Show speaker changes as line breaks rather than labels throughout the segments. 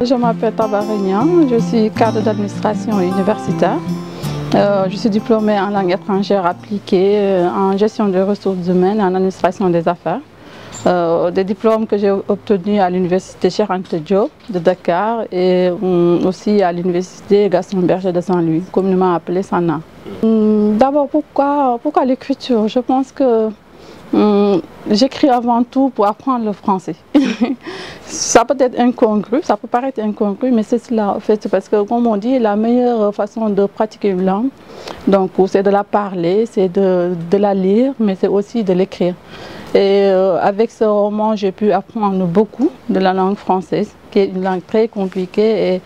Je m'appelle Tabara Niang, je suis cadre d'administration universitaire. Je suis diplômée en langue étrangère appliquée, en gestion des ressources humaines et en administration des affaires. Des diplômes que j'ai obtenus à l'université Cheikh Anta Diop de Dakar et aussi à l'université Gaston Berger de Saint-Louis, communément appelée SANA. D'abord, pourquoi l'écriture? Je pense que j'écris avant tout pour apprendre le français. Ça peut être incongru, ça peut paraître incongru, mais c'est cela en fait, parce que comme on dit, la meilleure façon de pratiquer une langue, donc c'est de la parler, c'est de la lire, mais c'est aussi de l'écrire. Et avec ce roman, j'ai pu apprendre beaucoup de la langue française, qui est une langue très compliquée et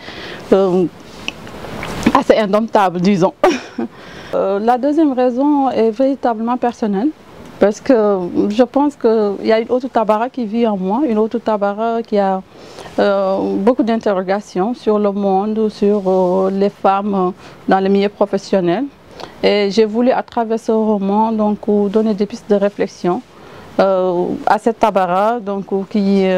assez indomptable, disons. La deuxième raison est véritablement personnelle. Parce que je pense qu'il y a une autre Tabara qui vit en moi, une autre Tabara qui a beaucoup d'interrogations sur le monde, sur les femmes dans le milieu professionnel. Et j'ai voulu à travers ce roman donc, donner des pistes de réflexion à cette Tabara donc, qui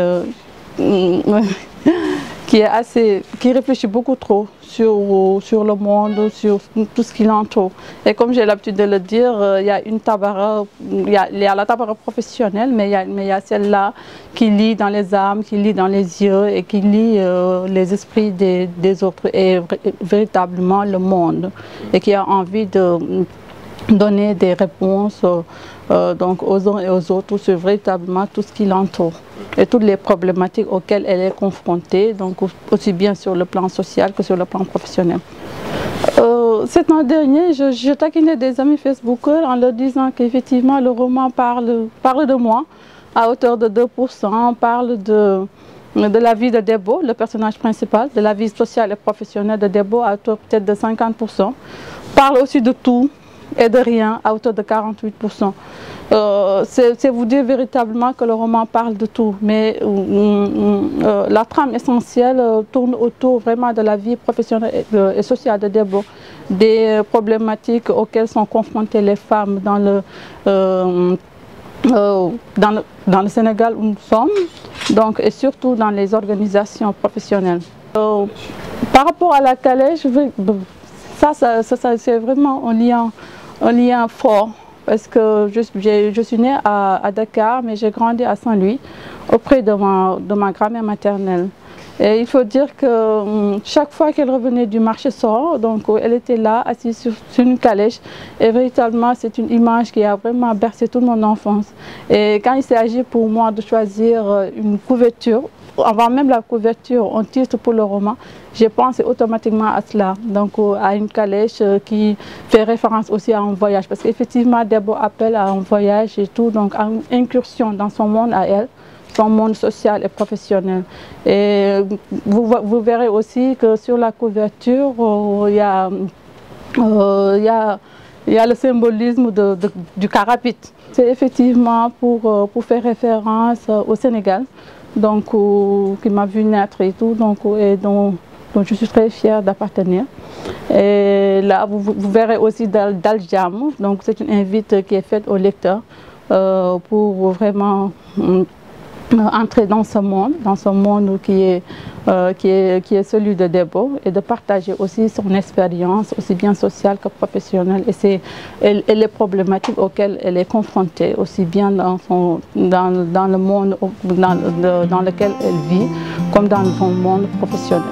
réfléchit beaucoup trop sur le monde, sur tout ce qui l'entoure. Et comme j'ai l'habitude de le dire, il y a une Tabara, il y a la Tabara professionnelle, mais il y a celle-là qui lit dans les âmes, qui lit dans les yeux et qui lit les esprits des autres et véritablement le monde. Et qui a envie de donner des réponses donc aux uns et aux autres sur véritablement tout ce qui l'entoure et toutes les problématiques auxquelles elle est confrontée, donc aussi bien sur le plan social que sur le plan professionnel. Cet an dernier, je taquinais des amis Facebookers en leur disant qu'effectivement le roman parle de moi à hauteur de 2%, parle de la vie de Debo, le personnage principal, de la vie sociale et professionnelle de Debo à hauteur peut-être de 50%, parle aussi de tout et de rien à hauteur de 48%. C'est vous dire véritablement que le roman parle de tout, mais la trame essentielle tourne autour vraiment de la vie professionnelle et sociale de Debo, des problématiques auxquelles sont confrontées les femmes dans le Sénégal où nous sommes, donc, et surtout dans les organisations professionnelles. Par rapport à la calèche, ça c'est vraiment un lien fort. Parce que je suis née à Dakar, mais j'ai grandi à Saint-Louis, auprès de ma grand-mère maternelle. Et il faut dire que chaque fois qu'elle revenait du marché sort, donc elle était là, assise sur une calèche. Et véritablement, c'est une image qui a vraiment bercé toute mon enfance. Et quand il s'agit pour moi de choisir une couverture, avant même la couverture, un titre pour le roman, j'ai pensé automatiquement à cela, donc à une calèche qui fait référence aussi à un voyage, parce qu'effectivement Debo appelle à un voyage et tout, donc à une incursion dans son monde à elle, son monde social et professionnel. Et vous verrez aussi que sur la couverture, il y a le symbolisme du carapite. C'est effectivement pour faire référence au Sénégal, donc qui m'a vu naître et tout, donc, et dont je suis très fière d'appartenir. Et là, vous verrez aussi Daljam, donc c'est une invite qui est faite au lecteur pour vraiment entrer dans ce monde qui est celui de Debo, et de partager aussi son expérience, aussi bien sociale que professionnelle, et les problématiques auxquelles elle est confrontée, aussi bien dans le monde dans lequel elle vit, comme dans son monde professionnel.